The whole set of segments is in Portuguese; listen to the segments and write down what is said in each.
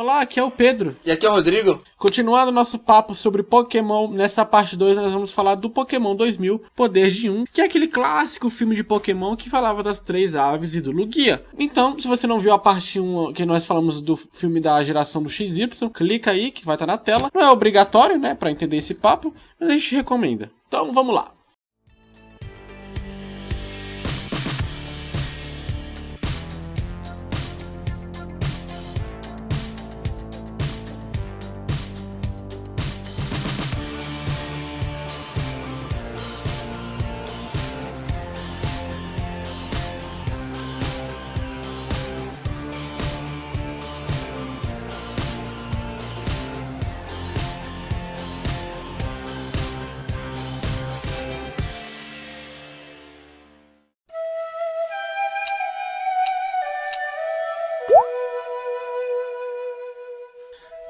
Olá, aqui é o Pedro. E aqui é o Rodrigo. Continuando nosso papo sobre Pokémon, nessa parte 2 nós vamos falar do Pokémon 2000, Poder de 1, que é aquele clássico filme de Pokémon que falava das 3 aves e do Lugia. Então, se você não viu a parte 1, que nós falamos do filme da geração do XY, clica aí que vai estar na tela. Não é obrigatório, né, pra entender esse papo, mas a gente recomenda. Então, vamos lá.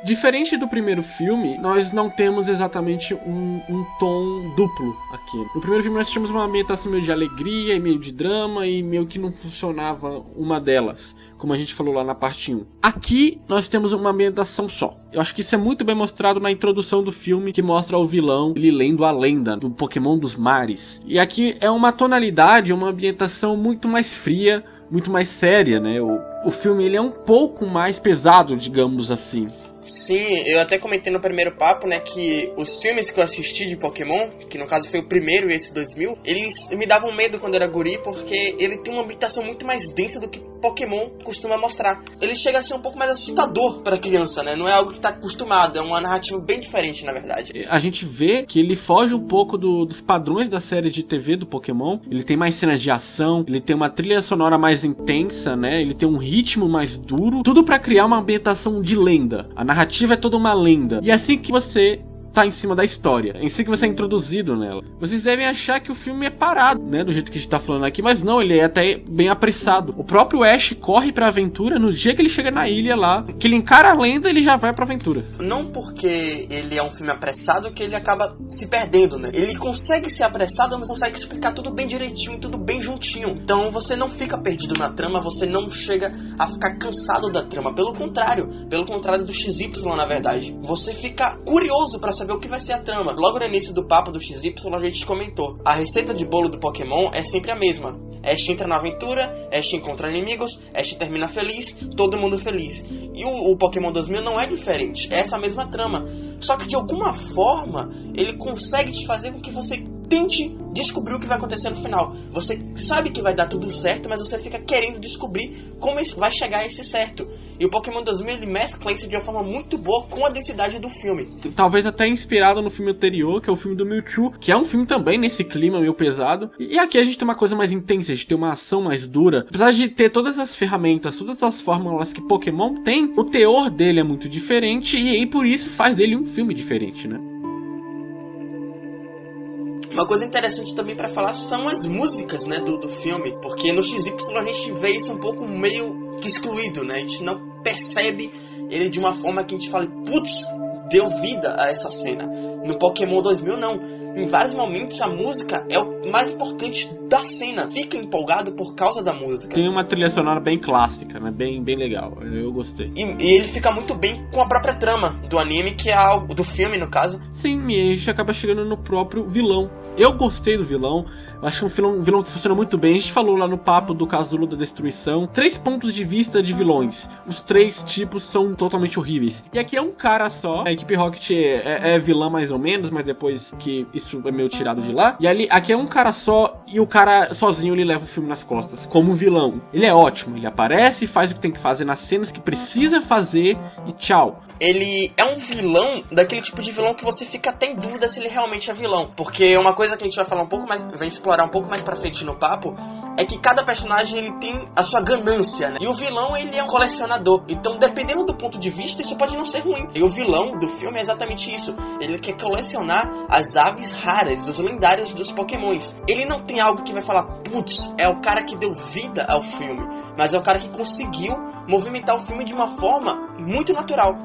Diferente do primeiro filme, nós não temos exatamente um tom duplo aqui. No primeiro filme nós tínhamos uma ambientação meio de alegria e meio de drama e meio que não funcionava uma delas, como a gente falou lá na parte 1. Aqui nós temos uma ambientação só. Eu acho que isso é muito bem mostrado na introdução do filme, que mostra o vilão, ele lendo a lenda do Pokémon dos mares. E aqui é uma tonalidade, uma ambientação muito mais fria, muito mais séria, né? O filme ele é um pouco mais pesado, digamos assim. Sim, eu até comentei no primeiro papo, né, que os filmes que eu assisti de Pokémon, que no caso foi o primeiro e esse 2000, eles me davam medo quando eu era guri, porque ele tem uma ambientação muito mais densa do que Pokémon costuma mostrar. Ele chega a ser um pouco mais assustador para criança, né, não é algo que tá acostumado, é uma narrativa bem diferente, na verdade. A gente vê que ele foge um pouco dos padrões da série de TV do Pokémon, ele tem mais cenas de ação, ele tem uma trilha sonora mais intensa, né, ele tem um ritmo mais duro, tudo para criar uma ambientação de lenda. A narrativa é toda uma lenda. E é assim que você tá em cima da história, é assim que você é introduzido nela. Vocês devem achar que o filme é parado, né, do jeito que a gente tá falando aqui, mas não, ele é até bem apressado. O próprio Ash corre pra aventura no dia que ele chega na ilha lá, que ele encara a lenda, ele já vai pra aventura. Não porque ele é um filme apressado que ele acaba se perdendo, né? Ele consegue ser apressado, mas consegue explicar tudo bem direitinho, tudo bem juntinho. Então você não fica perdido na trama, você não chega a ficar cansado da trama. Pelo contrário do XY, na verdade. Você fica curioso pra saber o que vai ser a trama. Logo no início do papo do XY a gente comentou, a receita de bolo do Pokémon é sempre a mesma. Ash entra na aventura, Ash encontra inimigos, Ash termina feliz, todo mundo feliz. E o Pokémon 2000 não é diferente, é essa mesma trama. Só que de alguma forma ele consegue te fazer com que você tente descobrir o que vai acontecer no final. Você sabe que vai dar tudo certo, mas você fica querendo descobrir como vai chegar a esse certo. E o Pokémon 2000 ele mescla isso de uma forma muito boa com a densidade do filme. Talvez até inspirado no filme anterior, que é o filme do Mewtwo, que é um filme também nesse clima meio pesado. E aqui a gente tem uma coisa mais intensa, a gente tem uma ação mais dura. Apesar de ter todas as ferramentas, todas as fórmulas que Pokémon tem, o teor dele é muito diferente e aí por isso faz dele um filme diferente, né? Uma coisa interessante também pra falar são as músicas, né, do filme, porque no XY a gente vê isso um pouco meio que excluído, né, a gente não percebe ele de uma forma que a gente fale, putz, deu vida a essa cena. No Pokémon 2000 não, em vários momentos a música é o mais importante da cena, fica empolgado por causa da música. Tem uma trilha sonora bem clássica, né, bem legal, eu gostei. E ele fica muito bem com a própria trama do anime, que é algo do filme no caso. Sim, e a gente acaba chegando no próprio vilão. Eu gostei do vilão, acho que é um vilão que funciona muito bem. A gente falou lá no papo do Casulo da Destruição, 3 pontos de vista de vilões, os 3 tipos são totalmente horríveis. E aqui é um cara só, a equipe Rocket é vilã mais ou menos, mas depois que isso é meio tirado de lá. E aqui é um cara só, e o cara sozinho ele leva o filme nas costas, como vilão. Ele é ótimo, ele aparece, faz o que tem que fazer nas cenas que precisa fazer e tchau. Ele é um vilão, daquele tipo de vilão que você fica até em dúvida se ele realmente é vilão. Porque uma coisa que a gente vai falar um pouco mais, vai explorar um pouco mais pra frente no papo, é que cada personagem ele tem a sua ganância, né? E o vilão ele é um colecionador. Então dependendo do ponto de vista, isso pode não ser ruim. E o vilão do filme é exatamente isso. Ele quer colecionar as aves raras, os lendários dos Pokémons. Ele não tem algo que vai falar, putz, é o cara que deu vida ao filme. Mas é o cara que conseguiu movimentar o filme de uma forma muito natural.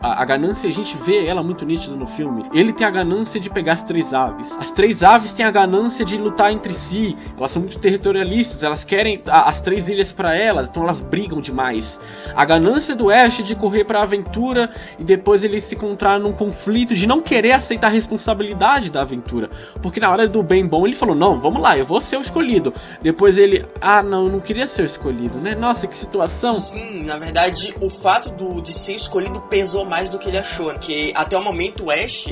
a ganância, a gente vê ela muito nítida no filme. Ele tem a ganância de pegar as 3 aves. As 3 aves têm a ganância de lutar entre si. Elas são muito territorialistas, elas querem as 3 ilhas pra elas, então elas brigam demais. A ganância do Ash de correr pra aventura e depois ele se encontrar num conflito de não querer aceitar a responsabilidade da aventura. Porque na hora do bem bom ele falou, não, vamos lá, eu vou ser o escolhido. Depois ele, não, eu não queria ser o escolhido, né? Nossa, que situação. Sim, na verdade, o fato de ser escolhido pesou mais do que ele achou. Porque até o momento o Ash,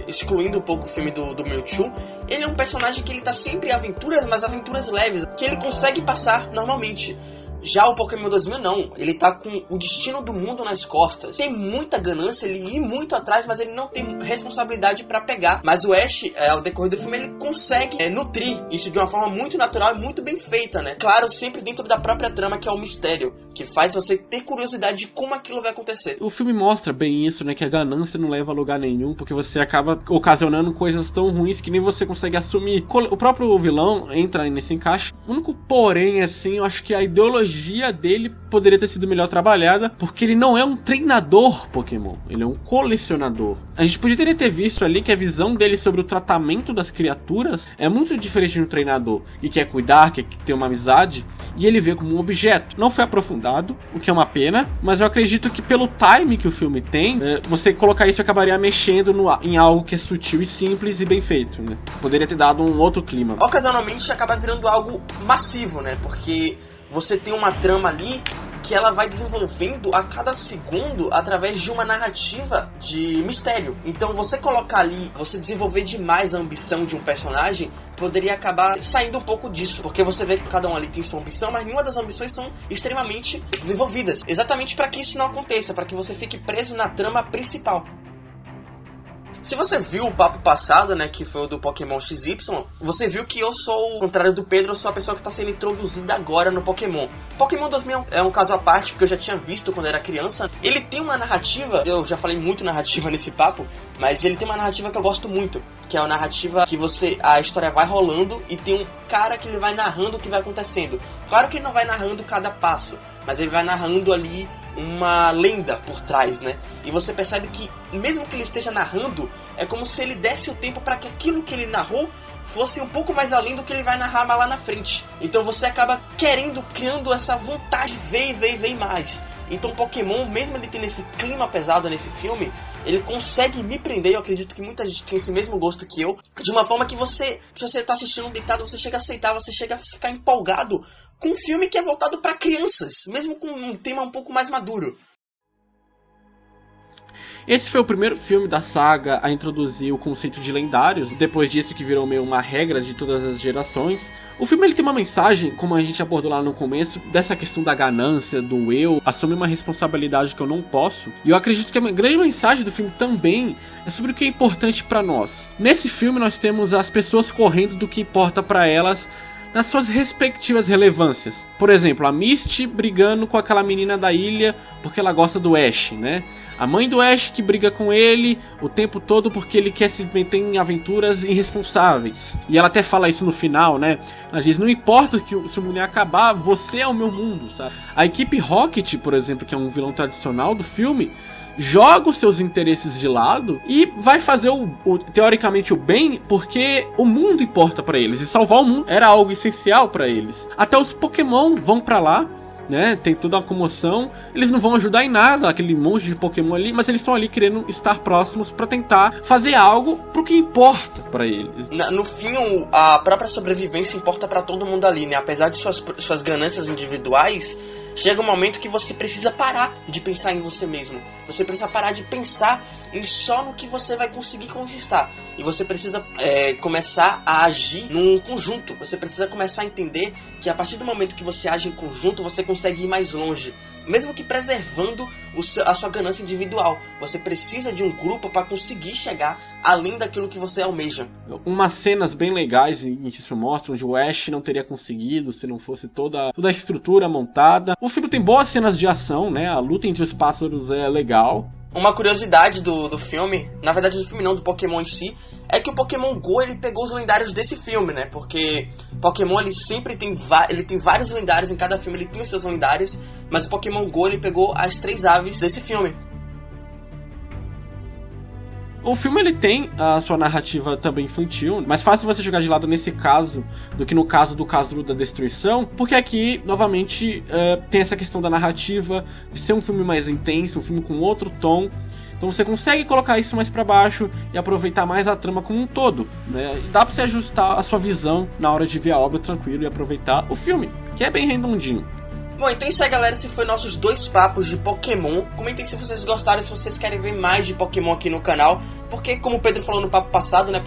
excluindo um pouco o filme do Mewtwo, ele é um personagem que ele tá sempre em aventuras, mas aventuras leves, que ele consegue passar normalmente. Já o Pokémon 2000 não, ele tá com o destino do mundo nas costas. Tem muita ganância, ele ir muito atrás, mas ele não tem responsabilidade pra pegar. Mas o Ash, ao decorrer do filme, ele consegue nutrir isso de uma forma muito natural e muito bem feita, né? Claro, sempre dentro da própria trama, que é o mistério, que faz você ter curiosidade de como aquilo vai acontecer. O filme mostra bem isso, né? Que a ganância não leva a lugar nenhum, porque você acaba ocasionando coisas tão ruins que nem você consegue assumir. O próprio vilão entra nesse encaixe. O único porém, assim, eu acho que a ideologia dele poderia ter sido melhor trabalhada, porque ele não é um treinador Pokémon, ele é um colecionador. A gente poderia ter visto ali que a visão dele sobre o tratamento das criaturas é muito diferente de um treinador, que quer cuidar, quer ter uma amizade, e ele vê como um objeto. Não foi aprofundado, o que é uma pena, mas eu acredito que pelo time que o filme tem, você colocar isso acabaria mexendo em algo que é sutil e simples e bem feito, né? Poderia ter dado um outro clima. Ocasionalmente acaba virando algo massivo, né? Porque você tem uma trama ali que ela vai desenvolvendo a cada segundo através de uma narrativa de mistério. Então você colocar ali, você desenvolver demais a ambição de um personagem, poderia acabar saindo um pouco disso. Porque você vê que cada um ali tem sua ambição, mas nenhuma das ambições são extremamente desenvolvidas. Exatamente para que isso não aconteça, para que você fique preso na trama principal. Se você viu o papo passado, né, que foi o do Pokémon XY, você viu que eu sou, ao contrário do Pedro, eu sou a pessoa que está sendo introduzida agora no Pokémon. Pokémon 2000 é um caso à parte, porque eu já tinha visto quando era criança. Ele tem uma narrativa, eu já falei muito narrativa nesse papo, mas ele tem uma narrativa que eu gosto muito, que é a narrativa que a história vai rolando e tem um cara que ele vai narrando o que vai acontecendo. Claro que ele não vai narrando cada passo, mas ele vai narrando ali uma lenda por trás, né? E você percebe que, mesmo que ele esteja narrando, é como se ele desse o tempo para que aquilo que ele narrou fosse um pouco mais além do que ele vai narrar lá na frente. Então você acaba criando essa vontade de ver mais. Então Pokémon, mesmo ele tendo esse clima pesado nesse filme, ele consegue me prender, eu acredito que muita gente tem esse mesmo gosto que eu, de uma forma que você, se você tá assistindo deitado, você chega a aceitar, você chega a ficar empolgado com um filme que é voltado para crianças, mesmo com um tema um pouco mais maduro. Esse foi o primeiro filme da saga a introduzir o conceito de lendários, depois disso que virou meio uma regra de todas as gerações. O filme ele tem uma mensagem, como a gente abordou lá no começo, dessa questão da ganância, do eu, assumir uma responsabilidade que eu não posso. E eu acredito que a grande mensagem do filme também é sobre o que é importante pra nós. Nesse filme nós temos as pessoas correndo do que importa pra elas, nas suas respectivas relevâncias. Por exemplo, a Misty brigando com aquela menina da ilha porque ela gosta do Ash, né? A mãe do Ash que briga com ele o tempo todo porque ele quer se meter em aventuras irresponsáveis. E ela até fala isso no final, né? Ela diz, não importa se o mundo acabar, você é o meu mundo, sabe? A equipe Rocket, por exemplo, que é um vilão tradicional do filme, joga os seus interesses de lado e vai fazer teoricamente o bem porque o mundo importa pra eles, e salvar o mundo era algo essencial pra eles. Até os Pokémon vão pra lá, né? Tem toda uma comoção, eles não vão ajudar em nada, aquele monte de Pokémon ali, mas eles estão ali querendo estar próximos pra tentar fazer algo pro que importa pra eles. No fim, a própria sobrevivência importa pra todo mundo ali, né? Apesar de suas ganâncias individuais, chega um momento que você precisa parar de pensar em você mesmo. Você precisa parar de pensar só no que você vai conseguir conquistar. E você precisa começar a agir num conjunto. Você precisa começar a entender que a partir do momento que você age em conjunto, você consegue ir mais longe. Mesmo que preservando a sua ganância individual. Você precisa de um grupo para conseguir chegar além daquilo que você almeja. Umas cenas bem legais em que isso mostra, onde o Ash não teria conseguido se não fosse toda a estrutura montada. O filme tem boas cenas de ação, né? A luta entre os pássaros é legal. Uma curiosidade do filme, na verdade do filme não, do Pokémon em si, é que o Pokémon GO ele pegou os lendários desse filme, né? Porque Pokémon ele sempre tem vários lendários, em cada filme ele tem os seus lendários, mas o Pokémon GO ele pegou as 3 aves desse filme. O filme ele tem a sua narrativa também infantil, mais fácil você jogar de lado nesse caso do que no caso do Casulo da Destruição, porque aqui, novamente, tem essa questão da narrativa, de ser um filme mais intenso, um filme com outro tom. Então você consegue colocar isso mais pra baixo e aproveitar mais a trama como um todo, né? E dá pra você ajustar a sua visão na hora de ver a obra tranquilo e aproveitar o filme, que é bem redondinho. Bom, então isso aí, galera, esses foram nossos 2 papos de Pokémon. Comentem se vocês gostaram, se vocês querem ver mais de Pokémon aqui no canal, porque como o Pedro falou no papo passado, né,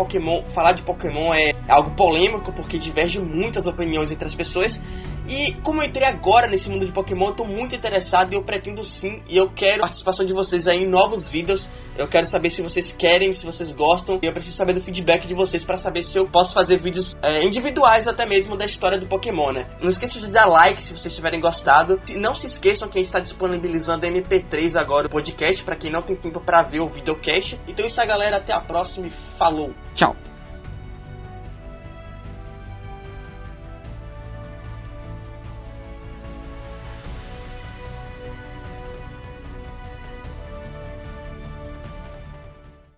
falar de Pokémon é algo polêmico, porque diverge muitas opiniões entre as pessoas. E como eu entrei agora nesse mundo de Pokémon, eu tô muito interessado e eu pretendo sim, e eu quero a participação de vocês aí em novos vídeos. Eu quero saber se vocês querem, se vocês gostam, e eu preciso saber do feedback de vocês pra saber se eu posso fazer vídeos individuais até mesmo da história do Pokémon, né? Não esqueça de dar like se vocês tiverem gostado. Não se esqueçam que a gente tá disponibilizando MP3 agora, o podcast, pra quem não tem tempo pra ver o videocast. Então é isso aí, galera, até a próxima e falou! Tchau!